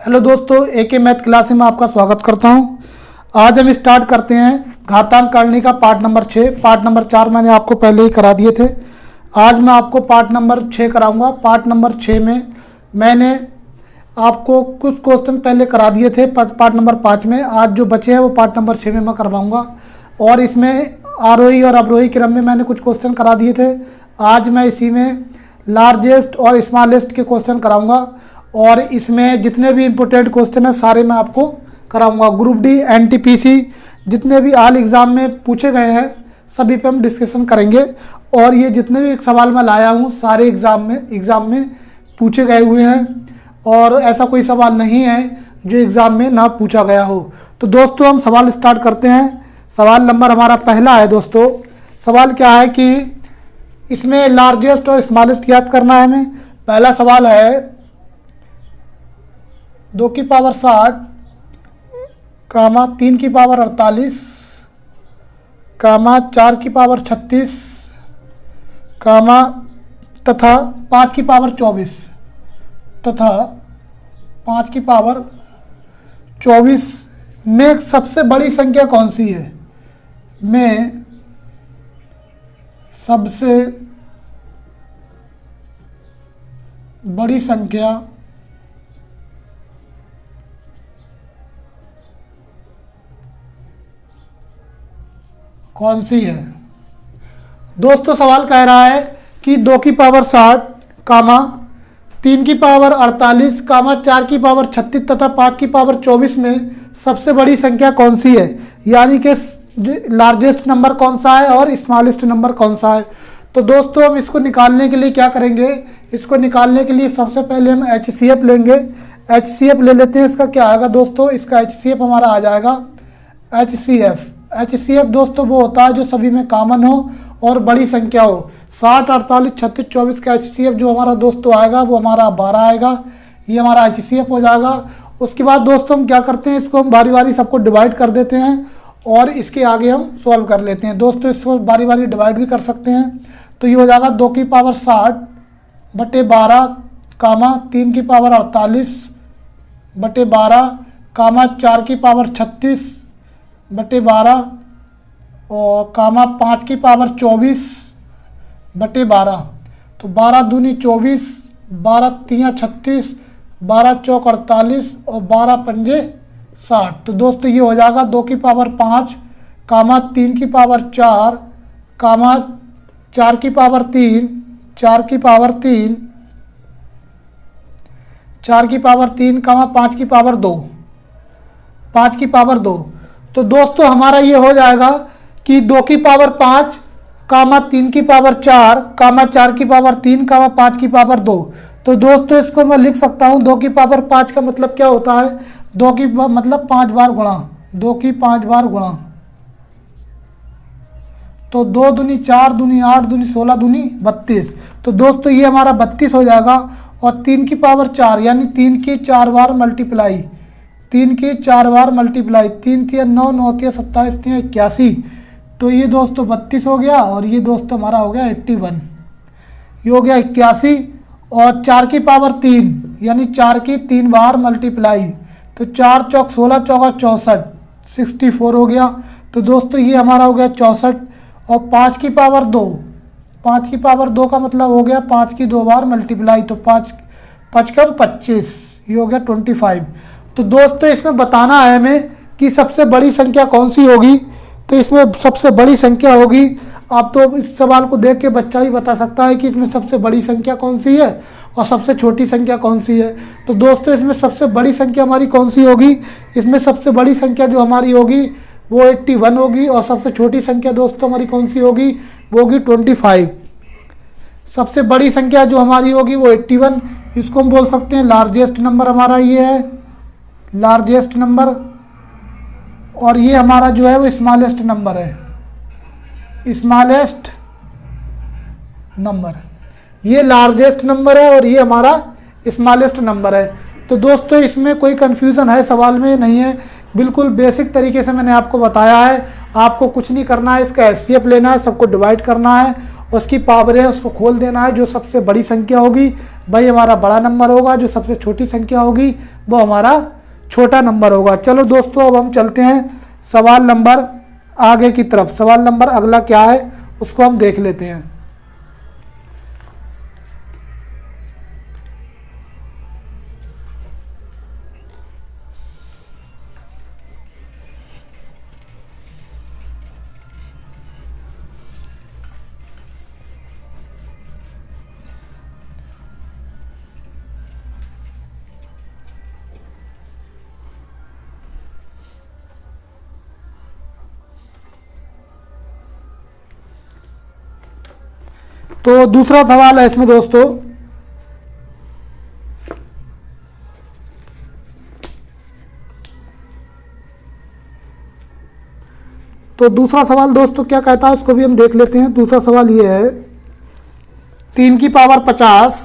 Hello दोस्तों, एके math class में आपका स्वागत करता हूं। आज हम स्टार्ट करते हैं घातांक करने का पार्ट नंबर 6। पार्ट नंबर 4 मैंने आपको पहले ही करा दिए थे। आज मैं आपको पार्ट नंबर 6 कराऊंगा। पार्ट नंबर 6 में मैंने आपको कुछ क्वेश्चन पहले करा दिए थे पार्ट नंबर 5 में। आज जो बचे हैं वो पार्ट नंबर 6 में मैं करवाऊँगा। और इसमें आरोही और अवरोही क्रम में मैंने कुछ क्वेश्चन करा दिए थे। आज मैं इसी में लार्जेस्ट और स्मॉलेस्ट के क्वेश्चन कराऊँगा। और इसमें जितने भी इम्पोर्टेंट क्वेश्चन हैं सारे मैं आपको कराऊंगा। ग्रुप डी, एनटीपीसी जितने भी ऑल एग्ज़ाम में पूछे गए हैं सभी पे हम डिस्कशन करेंगे। और ये जितने भी सवाल मैं लाया हूँ सारे एग्ज़ाम में पूछे गए हुए हैं और ऐसा कोई सवाल नहीं है जो एग्ज़ाम में ना पूछा गया हो। तो दोस्तों हम सवाल स्टार्ट करते हैं। सवाल नंबर हमारा पहला है। दोस्तों सवाल क्या है कि इसमें लार्जेस्ट और स्मॉलेस्ट याद करना है हमें। पहला सवाल है 2 की पावर 60, 3 की पावर 48, 4 की पावर 36, तथा 5 की पावर 24 तथा 5 की पावर 24 में सबसे बड़ी संख्या कौन सी है? में सबसे बड़ी संख्या कौन सी है? दोस्तों सवाल कह रहा है कि 2 की पावर 60, 3 की पावर 48, 4 की पावर 36 तथा 5 की पावर 24 में सबसे बड़ी संख्या कौन सी है? यानी कि लार्जेस्ट नंबर कौन सा है और स्मॉलेस्ट नंबर कौन सा है। तो दोस्तों हम इसको निकालने के लिए क्या करेंगे? इसको निकालने के लिए सबसे पहले हम HCF लेंगे। HCF ले लेते हैं। इसका क्या आएगा दोस्तों? इसका HCF हमारा आ जाएगा HCF दोस्तों वो होता है जो सभी में कॉमन हो और बड़ी संख्या हो। 60, 48, 36, 24 का HCF जो हमारा दोस्तों आएगा वो हमारा 12 आएगा। ये हमारा HCF हो जाएगा। उसके बाद दोस्तों हम क्या करते हैं? इसको हम बारी बारी सबको डिवाइड कर देते हैं और इसके आगे हम सॉल्व कर लेते हैं। दोस्तों इसको बारी बारी डिवाइड भी कर सकते हैं। तो ये हो जाएगा 2 की पावर 60 बटे 12, 3 की पावर 48 बटे 12, 4 की पावर 36 बटे 12 और 5 की पावर 24 बटे 12। तो 12 दूनी 24, 12 तियाँ 36, 12 चौक 48 और 12 पंजे 60। तो दोस्तों ये हो जाएगा 2 की पावर 5, 3 की पावर 4, 4 की पावर 3, 4 की पावर 3, 4 की पावर 3, 5 की पावर 2, 5 की पावर 2। तो दोस्तों हमारा ये हो जाएगा कि 2 की पावर 5, 3 की पावर 4, 4 की पावर 3, 5 की पावर 2। तो दोस्तों इसको मैं लिख सकता हूँ 2 की पावर 5 का मतलब क्या होता है? 2 की मतलब 5 बार गुणा, 2 की 5 बार गुणा। तो 2 दूनी 4 दूनी 8 दूनी 16 दूनी 32। तो दोस्तों ये हमारा 32 हो जाएगा। और 3 की पावर 4 यानी 3 की 4 बार मल्टीप्लाई, 3 की 4 बार मल्टीप्लाई, 3 तिया 9, 9 तिया 27, तिया 81। तो ये दोस्तों 32 हो गया और ये दोस्तों हमारा हो गया 81। ये हो गया 81। और 4 की पावर 3 यानी 4 की 3 बार मल्टीप्लाई, तो 4 चौक 16 चौका 64, 64 हो गया। तो दोस्तों ये हमारा हो गया 64। और 5 की पावर 2, 5 की पावर 2 का मतलब हो गया 5 की 2 बार मल्टीप्लाई, तो 5 5 कम 25, ये हो गया 25। तो दोस्तों इसमें बताना है हमें कि सबसे बड़ी संख्या कौन सी होगी। तो इसमें सबसे बड़ी संख्या होगी, आप तो इस सवाल को देख के बच्चा ही बता सकता है कि इसमें सबसे बड़ी संख्या कौन सी है और सबसे छोटी संख्या कौन सी है। तो दोस्तों इसमें सबसे बड़ी संख्या हमारी कौन सी होगी? इसमें सबसे बड़ी संख्या जो हमारी होगी वो 81 होगी। और सबसे छोटी संख्या दोस्तों हमारी कौन सी होगी? वो होगी 25। सबसे बड़ी संख्या जो हमारी होगी वो 81। इसको हम बोल सकते हैं लार्जेस्ट नंबर हमारा ये है, लार्जेस्ट नंबर। और ये हमारा जो है वो स्मॉलेस्ट नंबर है, स्मॉलेस्ट नंबर। ये लार्जेस्ट नंबर है और ये हमारा स्मॉलेस्ट नंबर है। तो दोस्तों इसमें कोई कन्फ्यूज़न है सवाल में नहीं है, बिल्कुल बेसिक तरीके से मैंने आपको बताया है। आपको कुछ नहीं करना है, इसका HCF लेना है, सबको डिवाइड करना है उसकी पावर है उसको खोल देना है। जो सबसे बड़ी संख्या होगी वही हमारा बड़ा नंबर होगा, जो सबसे छोटी संख्या होगी वो हमारा छोटा नंबर होगा। चलो दोस्तों, अब हम चलते हैं सवाल नंबर आगे की तरफ। सवाल नंबर अगला क्या है उसको हम देख लेते हैं। तो दूसरा सवाल है इसमें दोस्तों, तो दूसरा सवाल दोस्तों क्या कहता है उसको भी हम देख लेते हैं। दूसरा सवाल ये है 3 की पावर 50,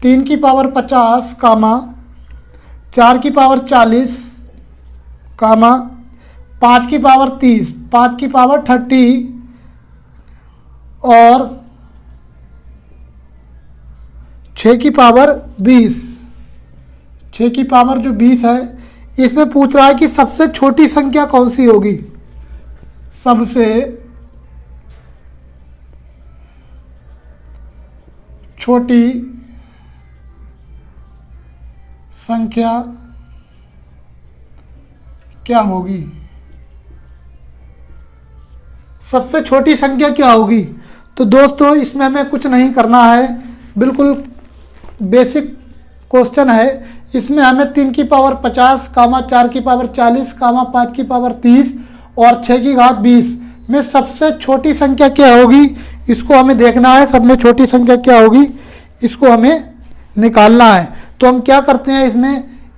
3 की पावर 50 कामा 4 की पावर 40 कामा 5 की पावर 30, 5 की पावर 30 और 6 की पावर 20, 6 की पावर जो 20 है, इसमें पूछ रहा है कि सबसे छोटी संख्या कौन सी होगी। सबसे छोटी संख्या क्या होगी, सबसे छोटी संख्या क्या होगी। तो दोस्तों इसमें हमें कुछ नहीं करना है, बिल्कुल बेसिक क्वेश्चन है। इसमें हमें 3 की पावर 50 कामा 4 की पावर 40 कामा 5 की पावर 30 और 6 की घात 20 में सबसे छोटी संख्या क्या होगी इसको हमें देखना है। सब में छोटी संख्या क्या होगी इसको हमें निकालना है। तो हम क्या करते हैं,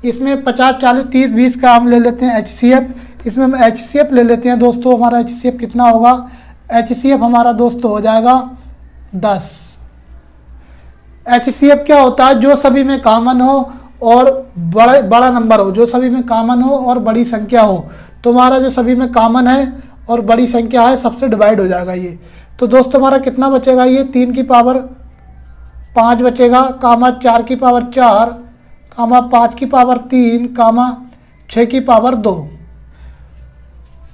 इसमें 50 40 30 20 का हम ले लेते हैं HCF। इसमें हम HCF ले लेते हैं दोस्तों। हमारा HCF कितना होगा, HCF हमारा दोस्तों हो जाएगा 10। HCF क्या होता है, जो सभी में कॉमन हो और बड़ा नंबर हो, जो सभी में कॉमन हो और बड़ी संख्या हो। तो हमारा जो सभी में कॉमन है और बड़ी संख्या है सबसे डिवाइड हो जाएगा ये। तो दोस्तों हमारा कितना बचेगा, ये 3 की पावर 5 बचेगा कामा 4 की पावर 4 कामा 5 की पावर 3 कामा 6 की पावर 2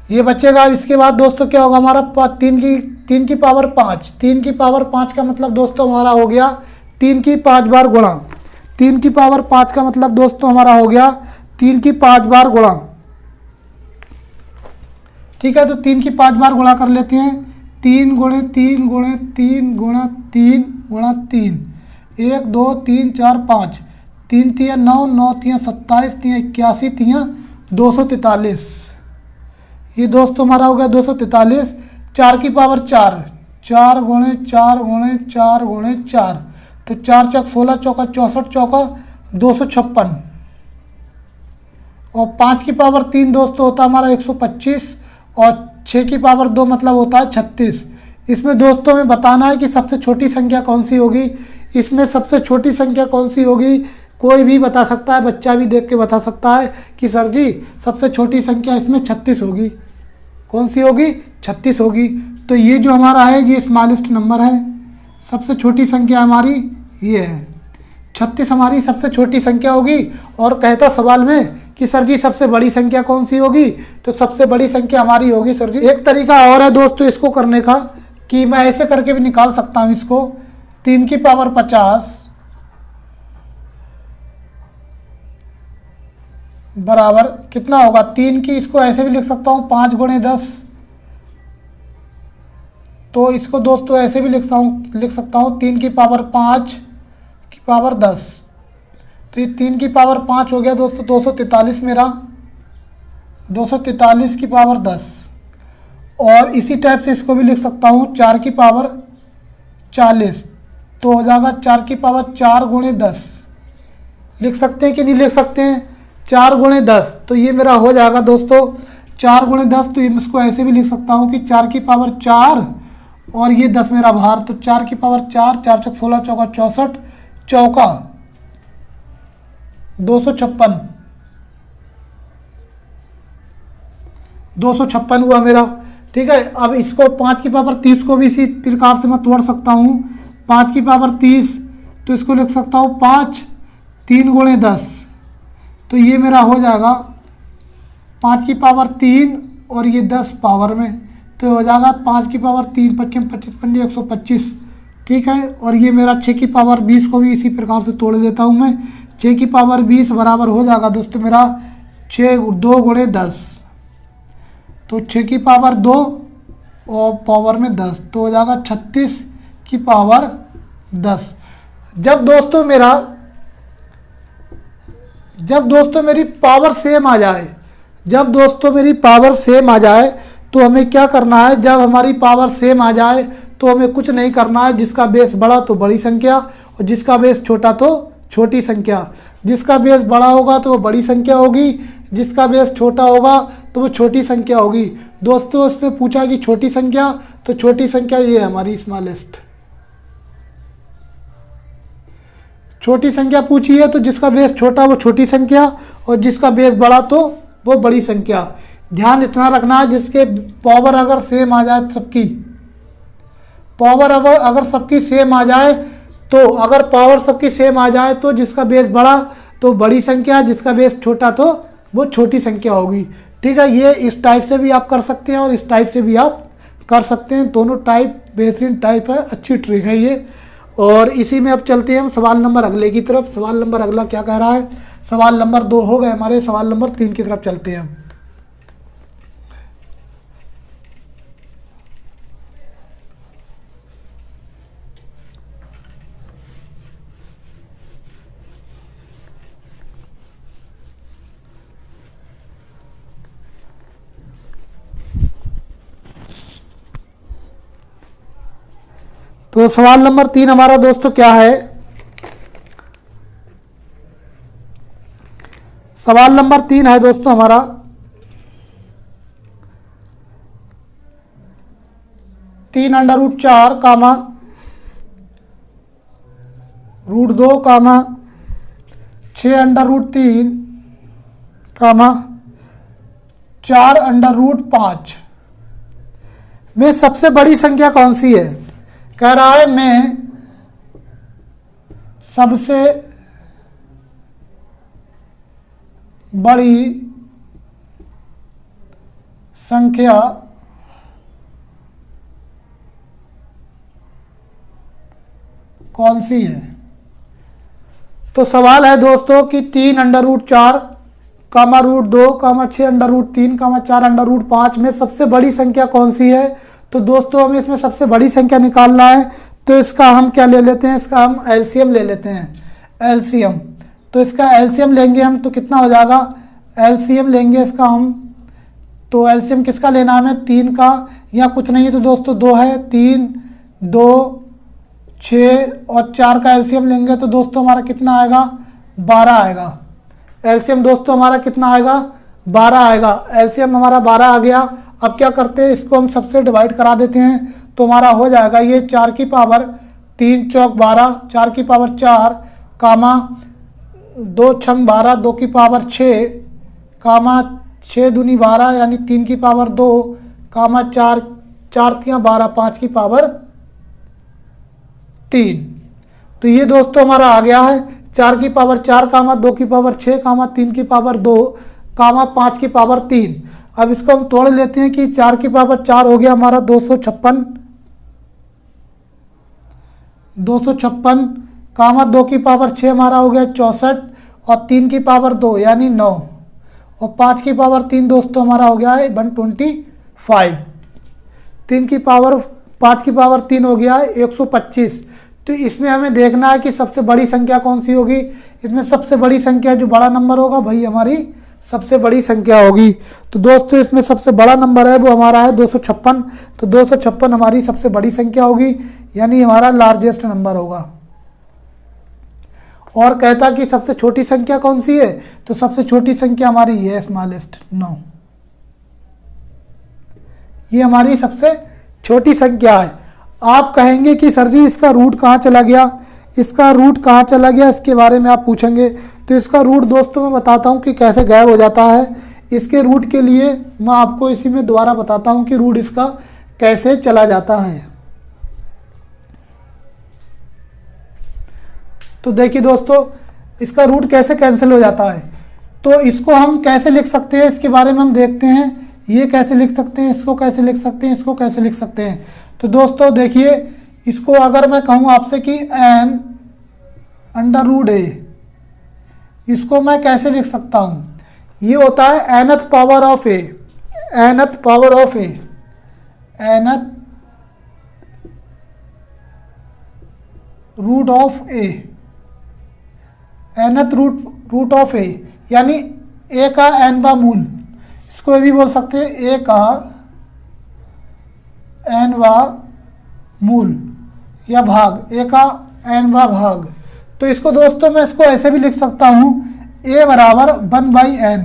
ये बचेगा। इसके बाद दोस्तों क्या होगा हमारा 3 की पावर 5, 3 की पावर 5 का मतलब दोस्तों हमारा हो गया 3 की 5 बार गुणा। 3 की पावर 5 का मतलब दोस्तों हमारा हो गया 3 की 5 बार गुणा। ठीक है, तो 3 की 5 बार गुणा कर लेते हैं। 3 गुणे 3 गुणे 3 गुणा 3 गुणा 3, 1 2 3 4 5, 3 तिया 9, 9 तिया 27, तिया 81, तिया 243। ये दोस्तों हमारा हो गया 243। 4 की पावर 4, 4 गुणे 4 गुणे 4 गुणे 4, तो 4 चौक 16 चौका 64 चौका 256 और 5 की पावर 3 दोस्तों होता है हमारा 125 और 6 की पावर 2 मतलब होता है 36। इसमें दोस्तों हमें बताना है कि सबसे छोटी संख्या कौन सी होगी। इसमें सबसे छोटी संख्या कौन सी होगी, कोई भी बता सकता है, बच्चा भी देख के बता सकता है कि सर जी सबसे छोटी संख्या इसमें 36 होगी। कौन सी होगी, 36 होगी। तो ये जो हमारा है ये स्मॉलेस्ट नंबर है, सबसे छोटी संख्या हमारी ये है 36 हमारी सबसे छोटी संख्या होगी। और कहता सवाल में कि सर जी सबसे बड़ी संख्या कौन सी होगी, तो सबसे बड़ी संख्या हमारी होगी सर जी। एक तरीका और है दोस्तों इसको करने का कि मैं ऐसे करके भी निकाल सकता हूँ इसको। 3 की पावर 50 बराबर कितना होगा, 3 की इसको ऐसे भी लिख सकता हूँ 5 गुणे 10। तो इसको दोस्तों ऐसे भी लिख सकता हूँ 3 की पावर 5 की पावर 10। तो ये 3 की पावर 5 हो गया दोस्तों 243 मेरा, 243 की पावर 10। और इसी टाइप से इसको भी लिख सकता हूँ 4 की पावर 40, तो हो जाएगा 4 की पावर 4 गुणे 10। लिख सकते हैं कि नहीं लिख सकते हैं, 4 गुणे 10। तो ये मेरा हो जाएगा दोस्तों 4 गुणे 10। तो ये इसको ऐसे भी लिख सकता हूँ कि 4 की पावर 4 और ये 10 मेरा बाहर, तो 4 की पावर 4, 4 चौक 16 चौका 64 चौका 256 हुआ मेरा। ठीक है। अब इसको 5 की पावर 30 को भी इसी प्रकार से मैं तोड़ सकता हूँ। 5 की पावर 30 तो इसको लिख सकता हूँ 5 3 गुणे 10, तो ये मेरा हो जाएगा 5 की पावर 3 और ये 10 पावर में, तो हो जाएगा 5 की पावर 3 25 25 पंजे 125। ठीक है। और ये मेरा 6 की पावर 20 को भी इसी प्रकार से तोड़ लेता हूँ मैं। 6 की पावर 20 बराबर हो जाएगा दोस्तों मेरा 6 2 गुणे 10, तो 6 की पावर 2 और पावर में 10, तो हो जाएगा 36 की पावर 10। जब दोस्तों मेरी पावर सेम आ जाए, तो हमें क्या करना है, जब हमारी पावर सेम आ जाए तो हमें कुछ नहीं करना है। जिसका बेस बड़ा तो बड़ी संख्या और जिसका बेस छोटा तो छोटी संख्या। जिसका बेस बड़ा होगा तो वो बड़ी संख्या होगी, जिसका बेस छोटा होगा तो वो छोटी संख्या होगी। दोस्तों उससे पूछा कि छोटी संख्या, तो छोटी संख्या ये है हमारी स्मॉलेस्ट। छोटी संख्या पूछी है तो जिसका बेस छोटा वो छोटी संख्या और जिसका बेस बड़ा तो वो बड़ी संख्या। ध्यान इतना रखना है जिसके पावर अगर सेम आ जाए, सबकी पावर अगर सबकी सेम आ जाए, तो अगर पावर सबकी सेम आ जाए तो जिसका बेस बड़ा तो बड़ी संख्या, जिसका बेस छोटा तो वो छोटी संख्या होगी। ठीक है। ये इस टाइप से भी आप कर सकते हैं और इस टाइप से भी आप कर सकते हैं। दोनों टाइप बेहतरीन टाइप है, अच्छी ट्रिक है ये। और इसी में अब चलते हैं हम सवाल नंबर अगले की तरफ। सवाल नंबर अगला क्या कह रहा है, सवाल नंबर 2 हो गए हमारे, सवाल नंबर 3 की तरफ चलते हैं। तो सवाल नंबर 3 हमारा दोस्तों क्या है, सवाल नंबर 3 है दोस्तों हमारा 3 अंडर रूट 4 कामा रूट 2 कामा 6 अंडर रूट 3 कामा 4 अंडर रूट 5 में सबसे बड़ी संख्या कौन सी है। कह रहा है मैं सबसे बड़ी संख्या कौन सी है। तो सवाल है दोस्तों कि 3 अंडर रूट 4 कामा रूट 2 कामा 6 अंडर रूट 3 कामा 4 अंडर रूट 5 में सबसे बड़ी संख्या कौन सी है। तो दोस्तों हमें इसमें सबसे बड़ी संख्या निकालना है, तो इसका हम क्या ले लेते हैं, इसका हम एलसीएम ले लेते हैं। एलसीएम, तो इसका एलसीएम लेंगे हम तो कितना हो जाएगा, एलसीएम लेंगे इसका हम, तो एलसीएम किसका लेना है हमें, 3 का, या कुछ नहीं है तो दोस्तों 2 है, 3 2 6 और 4 का एलसीएम लेंगे तो दोस्तों हमारा कितना आएगा, 12 आएगा। एलसीएम दोस्तों हमारा कितना आएगा, 12 आएगा। एलसीएम हमारा 12 आ गया। अब क्या करते हैं, इसको हम सबसे डिवाइड करा देते हैं तो हमारा हो जाएगा ये 4 की पावर 3 चौक 12, 4 की पावर 4 कामा 2 छंग 12, 2 की पावर 6 कामा 6 दूनी 12 यानी 3 की पावर 2 कामा 4 4 तियाँ 12, 5 की पावर 3। तो ये दोस्तों हमारा आ गया है 4 की पावर 4 कामा 2 की पावर 6 कामा 3 की पावर 2 कामा 5 की पावर 3। अब इसको हम तोड़ लेते हैं कि 4 की पावर 4 हो गया हमारा 256 कामा 2 की पावर 6 हमारा हो गया 64 और 3 की पावर 2 यानी 9 और 5 की पावर 3 दोस्तों हमारा हो गया है 125। 3 की पावर 5 की पावर 3 हो गया है 125। तो इसमें हमें देखना है कि सबसे बड़ी संख्या कौन सी होगी। इसमें सबसे बड़ी संख्या जो बड़ा नंबर होगा भाई हमारी सबसे बड़ी संख्या होगी। तो दोस्तों इसमें सबसे बड़ा नंबर है वो हमारा है 256। तो 256 हमारी सबसे बड़ी संख्या होगी यानी हमारा लार्जेस्ट नंबर होगा। और कहता कि सबसे छोटी संख्या कौन सी है, तो सबसे छोटी संख्या हमारी ये है स्मॉलेस्ट 9। ये हमारी सबसे छोटी संख्या है। आप कहेंगे कि सर जी इसका रूट कहाँ चला गया, इसका रूट कहाँ चला गया, इसके बारे में आप पूछेंगे। तो इसका रूट दोस्तों मैं बताता हूँ कि कैसे गायब हो जाता है। इसके रूट के लिए मैं आपको इसी में दोबारा बताता हूँ कि रूट इसका कैसे चला जाता है। तो देखिए दोस्तों, इसका रूट कैसे कैंसिल हो जाता है। तो इसको हम कैसे लिख सकते हैं, इसके बारे में हम देखते हैं। ये कैसे लिख सकते हैं, इसको कैसे लिख सकते हैं, इसको कैसे लिख सकते हैं। तो दोस्तों देखिए, इसको अगर मैं कहूँ आपसे कि n अंडर रूट a, इसको मैं कैसे लिख सकता हूँ। ये होता है nth power of a, nth power of a, nth root of a, nth root of a, यानी a का nवां मूल। इसको ये भी बोल सकते हैं a का nवां मूल या भाग, a का nवां भाग। तो इसको दोस्तों मैं इसको ऐसे भी लिख सकता हूँ, a बराबर 1/n,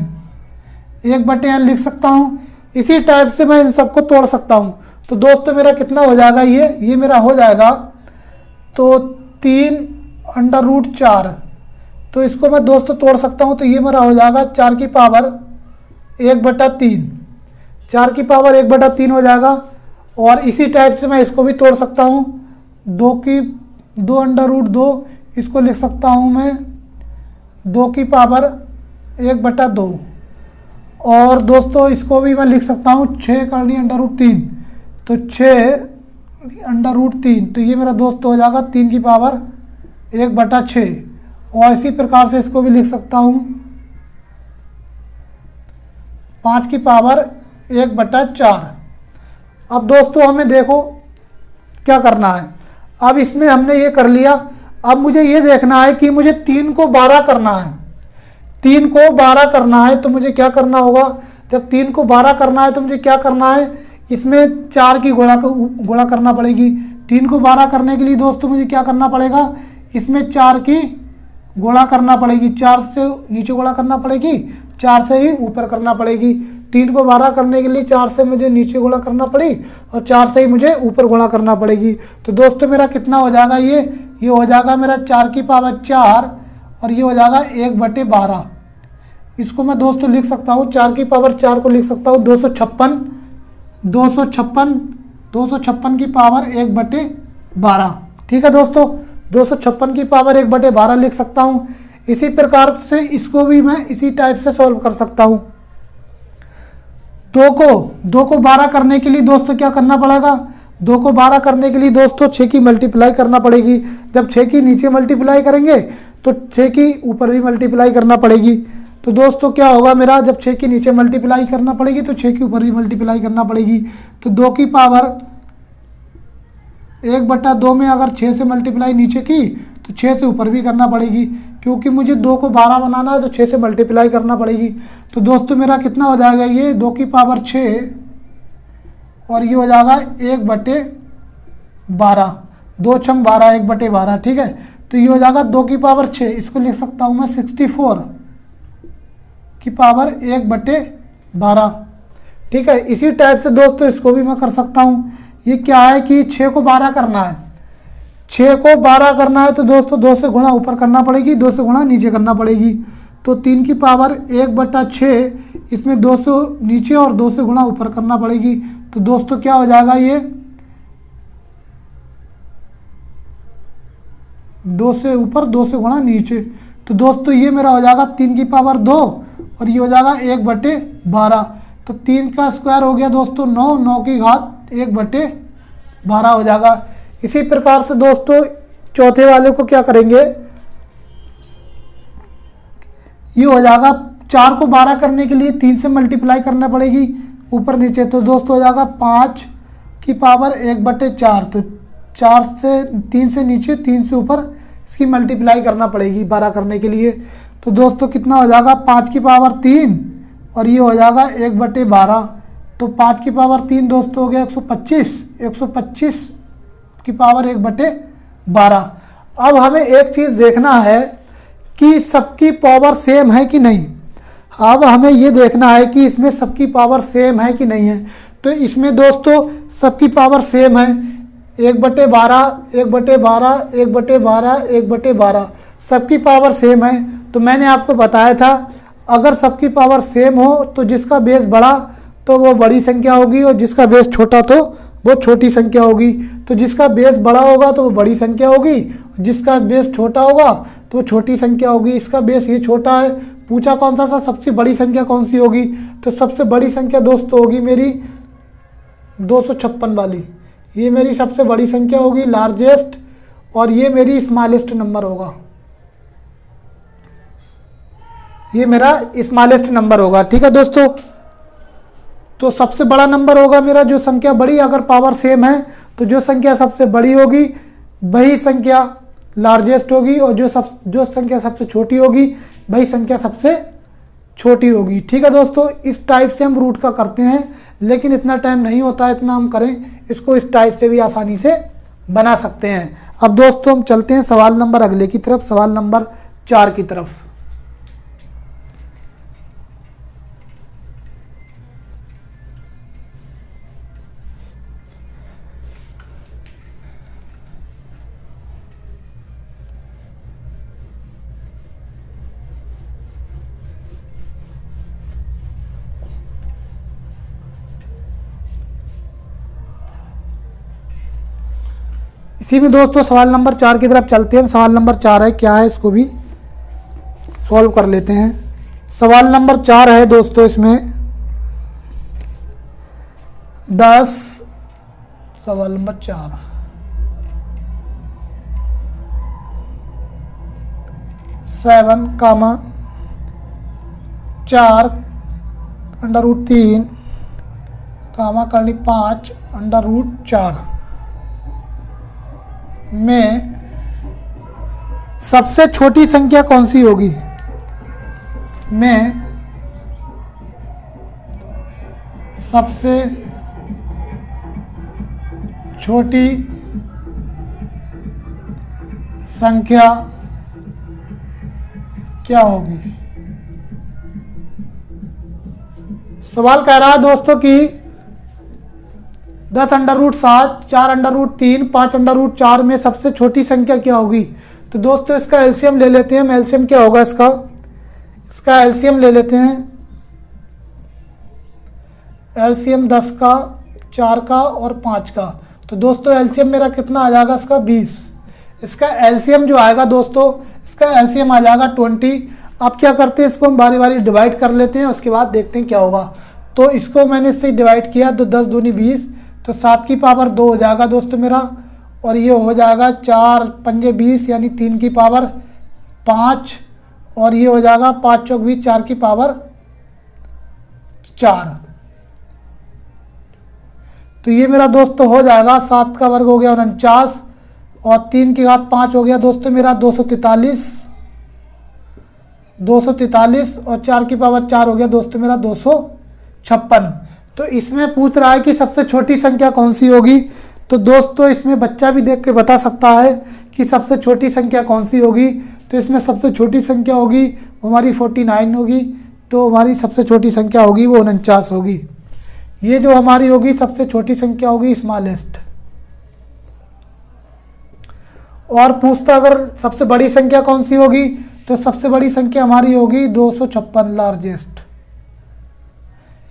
1/n लिख सकता हूँ। इसी टाइप से मैं इन सबको तोड़ सकता हूँ। तो दोस्तों मेरा कितना हो जाएगा, ये मेरा हो जाएगा तो 3 अंडर रूट 4। तो इसको मैं दोस्तों तोड़ सकता हूँ। तो ये मेरा हो जाएगा 4 की पावर 1/3, 4 की पावर 1/3 हो जाएगा। और इसी टाइप से मैं इसको भी तोड़ सकता हूँ, 2 अंडर रूट 2, इसको लिख सकता हूँ मैं 2 की पावर 1/2। और दोस्तों इसको भी मैं लिख सकता हूँ 6 करनी अंडर रूट 3, तो 6 अंडर रूट 3। तो ये मेरा दोस्त हो जाएगा 3 की पावर 1/6। और इसी प्रकार से इसको भी लिख सकता हूँ 5 की पावर 1/4। अब दोस्तों हमें देखो क्या करना है। अब इसमें हमने ये कर लिया, अब मुझे ये देखना है कि मुझे 3 को 12 करना है। 3 को 12 करना है तो मुझे क्या करना होगा। जब 3 को 12 करना है तो मुझे क्या करना है, इसमें 4 की गुणा करना पड़ेगी। 3 को 12 करने के लिए दोस्तों मुझे क्या करना पड़ेगा, इसमें 4 की गुणा करना पड़ेगी। 4 से नीचे गुणा करना पड़ेगी, 4 से ही ऊपर करना पड़ेगी। 3 को 12 करने के लिए 4 से मुझे नीचे गुणा करना पड़ी और 4 से ही मुझे ऊपर गुणा करना पड़ेगी। तो दोस्तों मेरा कितना हो जाएगा, ये हो जाएगा मेरा 4 की पावर 4 और ये हो जाएगा 1/12। इसको मैं दोस्तों लिख सकता हूँ, 4 की पावर 4 को लिख सकता हूँ 256 की पावर 1/12। ठीक है दोस्तों, 256 की पावर 1/12 लिख सकता हूँ। इसी प्रकार से इसको भी मैं इसी टाइप से सॉल्व कर सकता हूँ। 2 को 12 करने के लिए दोस्तों क्या करना पड़ेगा, 2 को 12 करने के लिए दोस्तों 6 की मल्टीप्लाई करना पड़ेगी। जब 6 की नीचे मल्टीप्लाई करेंगे तो 6 की ऊपर भी मल्टीप्लाई करना पड़ेगी। तो दोस्तों क्या होगा मेरा, जब 6 के नीचे मल्टीप्लाई करना पड़ेगी तो 6 के ऊपर भी मल्टीप्लाई करना पड़ेगी। तो 2 की पावर 1/2 में अगर 6 से मल्टीप्लाई नीचे की तो 6 से ऊपर भी करना पड़ेगी, क्योंकि मुझे 2 को 12 बनाना है तो 6 से मल्टीप्लाई करना पड़ेगी। तो दोस्तों मेरा कितना हो जाएगा, ये 2 की पावर 6 और ये हो जाएगा 1/12, 2 छंग 12, 1/12। ठीक है, तो ये हो जाएगा 2 की पावर 6। इसको लिख सकता हूँ मैं 64 की पावर 1/12। ठीक है, इसी टाइप से दोस्तों इसको भी मैं कर सकता हूँ। ये क्या है कि 6 को 12 करना है, 6 को 12 करना है तो दोस्तों 2 से गुणा ऊपर करना पड़ेगी, 2 से गुणा नीचे करना पड़ेगी। तो 3 की पावर 1/6, इसमें 2 से नीचे और 2 से गुणा ऊपर करना पड़ेगी। तो दोस्तों क्या हो जाएगा, ये 2 से ऊपर 2 से गुणा नीचे। तो दोस्तों ये मेरा हो जाएगा 3 की पावर 2 और ये हो जाएगा 1/12। तो 3 का स्क्वायर हो गया दोस्तों 9, 9 की घात 1/12 हो जाएगा। इसी प्रकार से दोस्तों चौथे वाले को क्या करेंगे, ये हो जाएगा 4 को 12 करने के लिए 3 से मल्टीप्लाई करना पड़ेगी ऊपर नीचे। तो दोस्तों हो जाएगा 5 की पावर 1/4। तो 4 से 3 से नीचे 3 से ऊपर इसकी मल्टीप्लाई करना पड़ेगी 12 करने के लिए। तो दोस्तों कितना हो जाएगा, 5 की पावर 3 और ये हो जाएगा 1/12। तो 5 की पावर 3 दोस्तों हो गया 125 की पावर 1/12। अब हमें एक चीज़ देखना है कि सबकी पावर सेम है कि नहीं। अब हमें ये देखना है कि इसमें सबकी पावर सेम है कि नहीं है। तो इसमें दोस्तों सबकी पावर सेम है, 1/12, 1/12, 1/12, 1/12 सबकी पावर सेम है। तो मैंने आपको बताया था अगर सबकी पावर सेम हो तो जिसका बेस बड़ा तो वो बड़ी संख्या होगी और जिसका बेस छोटा तो वो छोटी संख्या होगी। तो जिसका बेस बड़ा होगा तो वो बड़ी संख्या होगी, जिसका बेस छोटा होगा तो वो छोटी संख्या होगी। इसका बेस ये छोटा है, पूछा कौन सा सबसे बड़ी संख्या कौन सी होगी, तो सबसे बड़ी संख्या दोस्तों होगी मेरी 256 वाली। ये मेरी सबसे बड़ी संख्या होगी, लार्जेस्ट, और ये मेरी स्मॉलेस्ट नंबर होगा। ये मेरा स्मॉलेस्ट नंबर होगा। ठीक है दोस्तों, तो सबसे बड़ा नंबर होगा मेरा जो संख्या बड़ी, अगर पावर सेम है तो जो संख्या सबसे बड़ी होगी वही संख्या लार्जेस्ट होगी, और जो संख्या सबसे छोटी होगी वही संख्या सबसे छोटी होगी। ठीक है दोस्तों, इस टाइप से हम रूट का करते हैं, लेकिन इतना टाइम नहीं होता है इतना हम करें, इसको इस टाइप से भी आसानी से बना सकते हैं। अब दोस्तों हम चलते हैं सवाल नंबर अगले की तरफ, सवाल नंबर 4 की तरफ। इसी में दोस्तों सवाल नंबर 4 की तरफ चलते हैं। सवाल नंबर 4 है, क्या है इसको भी सॉल्व कर लेते हैं। सवाल नंबर 4 है दोस्तों, इसमें 10, सवाल नंबर 4 7, 4 √3 करनी 5 √4 में सबसे छोटी संख्या कौन सी होगी? में सबसे छोटी संख्या क्या होगी? सवाल कह रहा है दोस्तों कि 10 √7, 4 √3, 5 √4 में सबसे छोटी संख्या क्या होगी? तो दोस्तों इसका एलसीएम ले लेते हैं हम। एलसीएम क्या होगा इसका एलसीएम ले लेते हैं। एलसीएम 10 का, 4 का और 5 का। तो दोस्तों एलसीएम मेरा कितना आ जाएगा इसका? 20। इसका एलसीएम जो आएगा दोस्तों, इसका एलसीएम आ जाएगा 20। अब क्या करते हैं, इसको हम बारी बारी डिवाइड कर लेते हैं, उसके बाद देखते हैं क्या होगा। तो इसको मैंने इससे डिवाइड किया तो 10 दूनी 20, तो 7 की पावर 2 हो जाएगा दोस्तों मेरा, और ये हो जाएगा 4 पंजे 20 यानी 3 की पावर 5, और ये हो जाएगा 5 चौक 20, 4 की पावर 4। तो ये मेरा दोस्तों हो जाएगा 7 का वर्ग हो गया 49, और 3 की घात 5 हो गया दोस्तों मेरा 243, और 4 की पावर 4 हो गया दोस्तों मेरा 256। तो इसमें पूछ रहा है कि सबसे छोटी संख्या कौन सी होगी। तो दोस्तों इसमें बच्चा भी देख के बता सकता है कि सबसे छोटी संख्या कौन सी होगी। तो इसमें सबसे छोटी संख्या होगी वो हमारी 49 होगी, तो हमारी सबसे छोटी संख्या होगी वो 49 होगी। ये जो हमारी होगी सबसे छोटी संख्या होगी स्मॉलेस्ट। और पूछता अगर सबसे बड़ी संख्या कौन सी होगी, तो सबसे बड़ी संख्या हमारी होगी 256 लार्जेस्ट।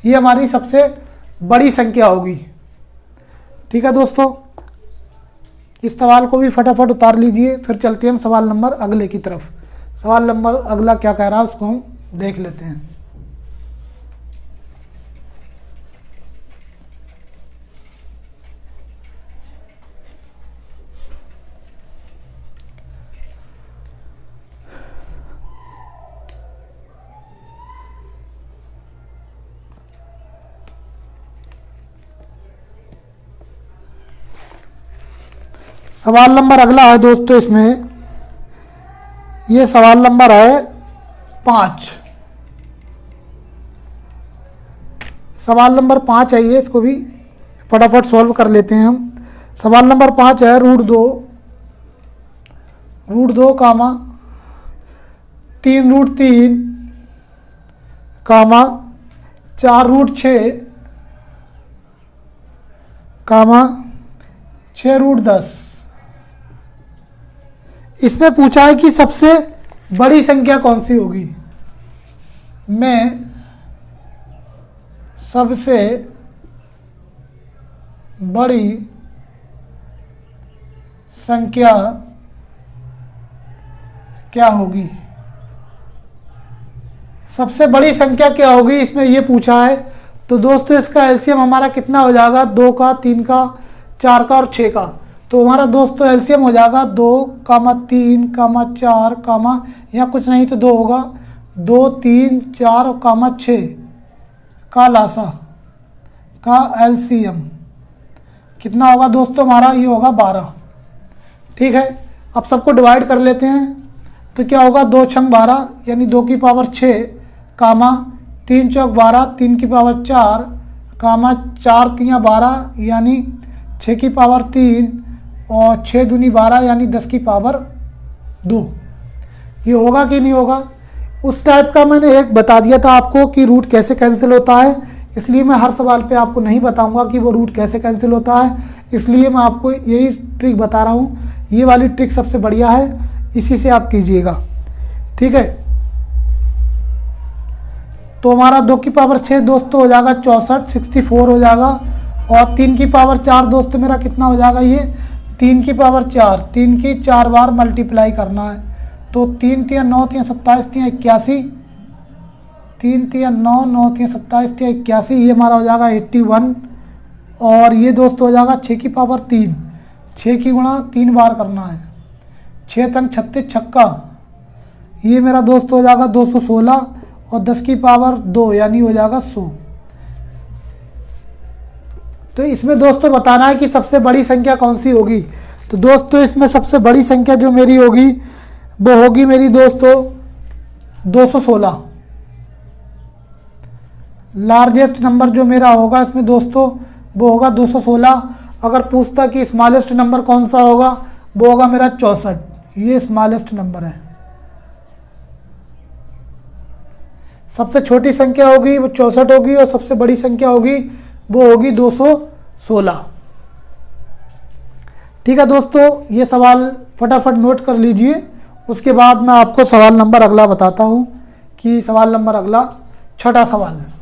ये हमारी सबसे बड़ी संख्या होगी। ठीक है दोस्तों, इस सवाल को भी फटाफट उतार लीजिए, फिर चलते हैं हम सवाल नंबर अगले की तरफ। सवाल नंबर अगला क्या कह रहा है उसको हम देख लेते हैं। सवाल नंबर अगला है दोस्तों, इसमें ये सवाल नंबर है 5। सवाल नंबर 5 है ये, इसको भी फटाफट सॉल्व कर लेते हैं हम। सवाल नंबर 5 है √2 कामा 3√3 कामा 4√6 कामा 6√10। इसमें पूछा है कि सबसे बड़ी संख्या कौन सी होगी। में सबसे बड़ी संख्या क्या होगी? सबसे बड़ी संख्या क्या होगी इसमें ये पूछा है। तो दोस्तों इसका एलसीएम हमारा कितना हो जाएगा? 2 का, 3 का, 4 का और 6 का। तो हमारा दोस्तों एलसीएम हो जाएगा 2, 3, 4, यहाँ कुछ नहीं तो 2 होगा, 2, 3, 4 और 6 का लासा का एलसीएम कितना होगा दोस्तों? हमारा ये होगा 12। ठीक है, अब सबको डिवाइड कर लेते हैं। तो क्या होगा? 2 छंग 12 यानी 2 की पावर 6, 3 चौक 12, 3 की पावर 4, 4 तियाँ 12 यानी 6 की पावर 3 और 6 दूनी 12 यानी 10 की पावर 2। ये होगा कि नहीं होगा? उस टाइप का मैंने एक बता दिया था आपको कि रूट कैसे कैंसिल होता है, इसलिए मैं हर सवाल पे आपको नहीं बताऊंगा कि वो रूट कैसे कैंसिल होता है, इसलिए मैं आपको यही ट्रिक बता रहा हूँ। ये वाली ट्रिक सबसे बढ़िया है, इसी से आप कीजिएगा। ठीक है, तो हमारा 2 की पावर 6 दोस्तों हो जाएगा 64, 64 हो जाएगा। और 3 की पावर 4 दोस्तों मेरा कितना हो जाएगा? ये 3 की पावर 4, 3 की 4 बार मल्टीप्लाई करना है। तो 3 तिया 9 तिया 27 तिया 81, 3 तिया 9, 9 तिया 27 तिया 81, ये हमारा हो जाएगा 81। और ये दोस्तों हो जाएगा 6 की पावर 3, 6 की गुणा 3 बार करना है, 6 तंग 36 छक्का, ये मेरा दोस्त हो जाएगा 216 और 10 की पावर 2 यानी हो जाएगा 100। तो इसमें दोस्तों बताना है कि सबसे बड़ी संख्या कौन सी होगी। तो दोस्तों इसमें सबसे बड़ी संख्या जो मेरी होगी वो होगी मेरी दोस्तों 216। लार्जेस्ट नंबर जो मेरा होगा इसमें दोस्तों वो होगा 216। अगर पूछता कि स्मॉलेस्ट नंबर कौन सा होगा, वो होगा मेरा 64। ये स्मॉलेस्ट नंबर है। सबसे छोटी संख्या होगी वो 64 होगी और सबसे बड़ी संख्या होगी वो होगी 216। ठीक है दोस्तों, ये सवाल फटाफट नोट कर लीजिए, उसके बाद मैं आपको सवाल नंबर अगला बताता हूँ कि सवाल नंबर अगला छठा सवाल है।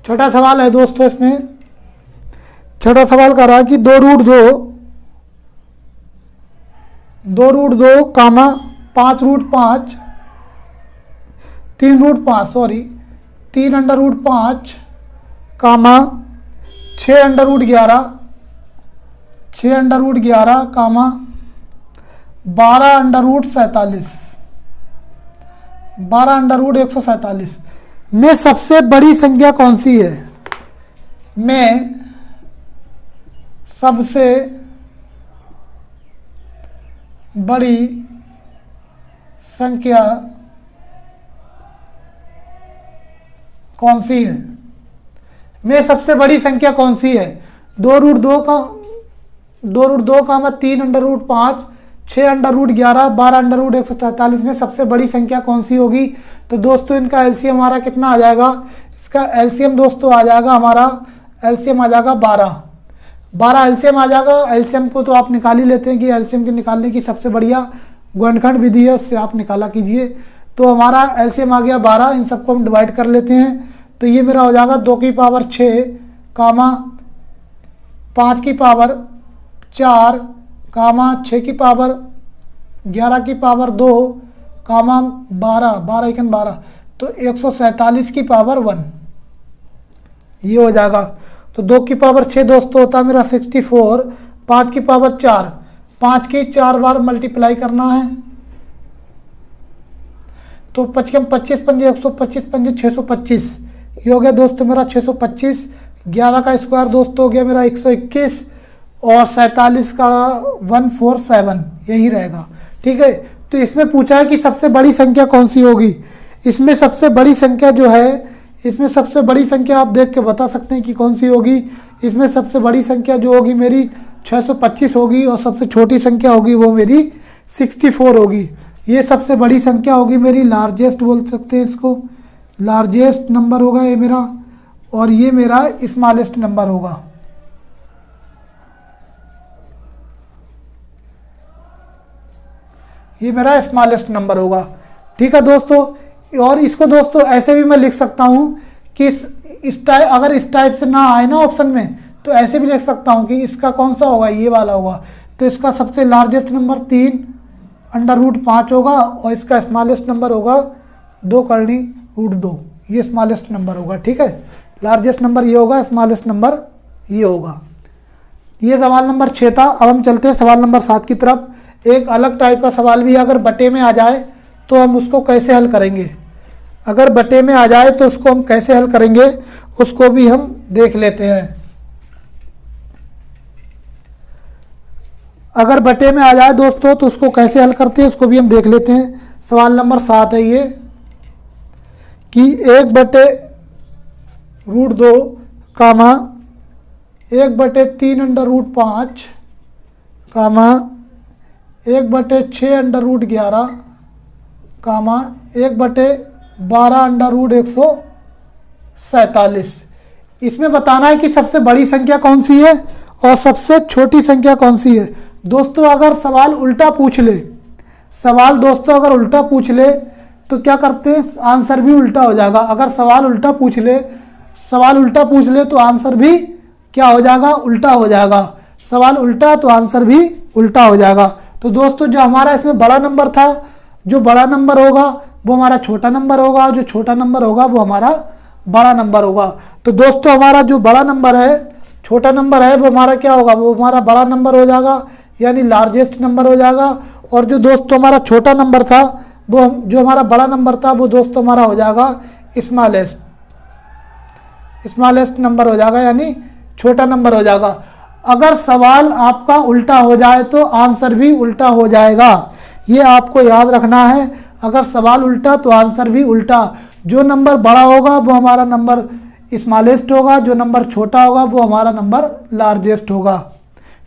छठा सवाल है दोस्तों, इसमें छठा सवाल कर रहा है कि 2 root 2 comma 5 root 5 3 root 5 sorry 3 under root 5 comma 6 under root 11 comma 12 under root 147 में सबसे बड़ी संख्या कौन सी है? में सबसे बड़ी संख्या कौन सी है? में सबसे बड़ी संख्या कौन सी है? 2 रूट 2 का 3 under root 5 6 under root 11 12 under root 147 में सबसे बड़ी संख्या कौन सी होगी? तो दोस्तों इनका एलसीएम हमारा कितना आ जाएगा? इसका एलसीएम दोस्तों आ जाएगा हमारा, एलसीएम आ जाएगा 12 एलसीएम आ जाएगा। एलसीएम को तो आप निकाल ही लेते हैं कि एलसीएम के निकालने की सबसे बढ़िया गुणनखंड विधि है, उससे आप निकाला कीजिए। तो हमारा एलसीएम आ गया 12, इन सबको हम डिवाइड कर लेते हैं। तो ये मेरा हो जाएगा 2 की पावर 6 कामा 5 की पावर 4 कामा 6 की पावर 11 की पावर 2 कामा 12 तो 147 की पावर 1, ये हो जाएगा। तो 2 की पावर 6 दोस्तों होता है मेरा 64, 5 की पावर 4, 5 की 4 बार मल्टीप्लाई करना है। तो 25 25 पंजे 125 पंजे 625, ये हो गया दोस्तों मेरा 625। 11 का स्क्वायर दोस्तों हो गया मेरा 121 और 47 का 147, यही रहेगा। ठीक है, तो इसमें पूछा है कि सबसे बड़ी संख्या कौन सी होगी। इसमें सबसे बड़ी संख्या जो है, इसमें सबसे बड़ी संख्या आप देख के बता सकते हैं कि कौन सी होगी। इसमें सबसे बड़ी संख्या जो होगी मेरी 625 होगी और सबसे छोटी संख्या होगी वो मेरी 64 होगी। ये सबसे बड़ी संख्या होगी मेरी, लार्जेस्ट बोल सकते हैं इसको, लार्जेस्ट नंबर होगा ये मेरा, और ये मेरा स्मॉलेस्ट नंबर होगा। ये मेरा स्मॉलेस्ट नंबर होगा। ठीक है दोस्तों, और इसको दोस्तों ऐसे भी मैं लिख सकता हूँ कि इस टाइप, अगर इस टाइप से ना आए ना ऑप्शन में, तो ऐसे भी लिख सकता हूँ कि इसका कौन सा होगा, ये वाला होगा। तो इसका सबसे लार्जेस्ट नंबर 3√5 होगा और इसका स्मॉलेस्ट नंबर होगा 2√2। ये स्मॉलेस्ट नंबर होगा। ठीक है, लार्जेस्ट नंबर ये होगा, स्मॉलेस्ट नंबर ये होगा। ये सवाल नंबर 6 था। अब हम चलते हैं सवाल नंबर 7 की तरफ। एक अलग टाइप का सवाल भी अगर बटे में आ जाए तो हम उसको कैसे हल करेंगे, अगर बटे में आ जाए तो उसको हम कैसे हल करेंगे, उसको भी हम देख लेते हैं। अगर बटे में आ जाए दोस्तों तो उसको कैसे हल करते हैं, उसको भी हम देख लेते हैं। सवाल नंबर 7 है ये कि 1/√2 कामा 1/3√5 कामा 1/6√11 कामा 1/12√147। इसमें बताना है कि सबसे बड़ी संख्या कौन सी है और सबसे छोटी संख्या कौन सी है। दोस्तों अगर सवाल उल्टा पूछ ले, सवाल दोस्तों अगर उल्टा पूछ ले तो क्या करते हैं, आंसर भी उल्टा हो जाएगा। अगर सवाल उल्टा पूछ ले तो आंसर भी क्या हो जाएगा, उल्टा हो जाएगा। सवाल उल्टा तो आंसर भी उल्टा हो जाएगा। तो दोस्तों जो हमारा इसमें बड़ा नंबर था, जो बड़ा नंबर होगा वो हमारा छोटा नंबर होगा, जो छोटा नंबर होगा वो हमारा बड़ा नंबर होगा। तो दोस्तों हमारा जो बड़ा नंबर है, छोटा नंबर है, वो हमारा क्या होगा, वो हमारा बड़ा नंबर हो जाएगा, यानी लार्जेस्ट नंबर हो जाएगा। और जो दोस्तों हमारा छोटा नंबर था, वो जो हमारा बड़ा नंबर था, वो दोस्तों हमारा हो जाएगा स्मॉलेस्ट नंबर हो जाएगा, यानी छोटा नंबर हो जाएगा। अगर सवाल आपका उल्टा हो जाए तो आंसर भी उल्टा हो जाएगा, ये आपको याद रखना है। अगर सवाल उल्टा तो आंसर भी उल्टा। जो नंबर बड़ा होगा वो हमारा नंबर स्मॉलेस्ट होगा, जो नंबर छोटा होगा वो हमारा नंबर लार्जेस्ट होगा।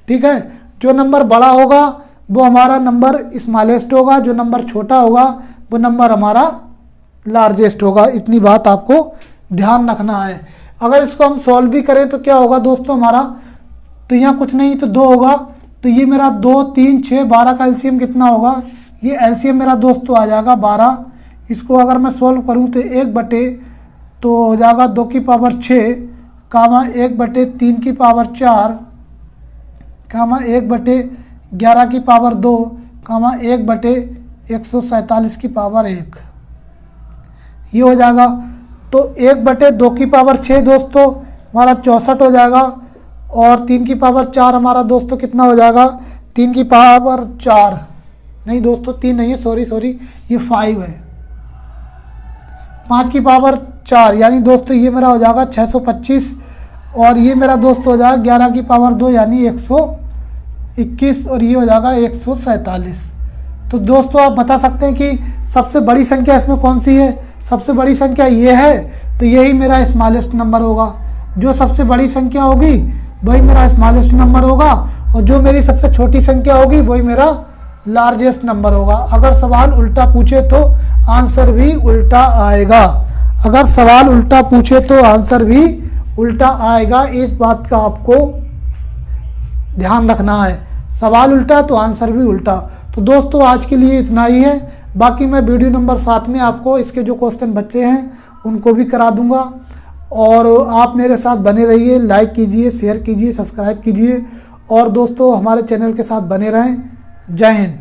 ठीक है, जो नंबर बड़ा होगा वो हमारा नंबर स्मॉलेस्ट होगा, जो नंबर छोटा होगा वो नंबर हमारा लार्जेस्ट होगा। इतनी बात आपको ध्यान रखना है। अगर इसको हम सॉल्व भी करें तो क्या होगा दोस्तों हमारा, तो यहाँ कुछ नहीं तो 2 होगा। तो ये मेरा 2, 3, 6, 12 का एलसीएम कितना होगा, ये एलसीएम मेरा दोस्तों आ जाएगा 12। इसको अगर मैं सॉल्व करूँ तो 1/, तो हो जाएगा 2⁻6 कामा 1/3⁻4 कामा 1/11⁻2 कामा 1/147⁻1। ये हो जाएगा। तो 1/2⁻6 दोस्तों हमारा 64 हो जाएगा, और 3⁻4 हमारा दोस्तों कितना हो जाएगा, 3⁻4 नहीं दोस्तों 3 नहीं है, सॉरी ये 5 है, 5⁻4 यानी दोस्तों ये मेरा हो जाएगा 625, और ये मेरा दोस्त हो जाएगा 11⁻2 यानी 121, और ये हो जाएगा 147। तो दोस्तों आप बता सकते हैं कि सबसे बड़ी संख्या इसमें कौन सी है, सबसे बड़ी संख्या ये है, तो यही मेरा स्मॉलेस्ट नंबर होगा। जो सबसे बड़ी संख्या होगी वही मेरा स्मॉलेस्ट नंबर होगा, और जो मेरी सबसे छोटी संख्या होगी वही मेरा लार्जेस्ट नंबर होगा। अगर सवाल उल्टा पूछे तो आंसर भी उल्टा आएगा, अगर सवाल उल्टा पूछे तो आंसर भी उल्टा आएगा। इस बात का आपको ध्यान रखना है, सवाल उल्टा तो आंसर भी उल्टा। तो दोस्तों आज के लिए इतना ही है, बाकी मैं वीडियो नंबर 7 में आपको इसके जो क्वेश्चन बचे हैं उनको भी करा दूंगा। और आप मेरे साथ बने रहिए, लाइक कीजिए, शेयर कीजिए, सब्सक्राइब कीजिए, और दोस्तों हमारे चैनल के साथ बने रहें। जय हिंद।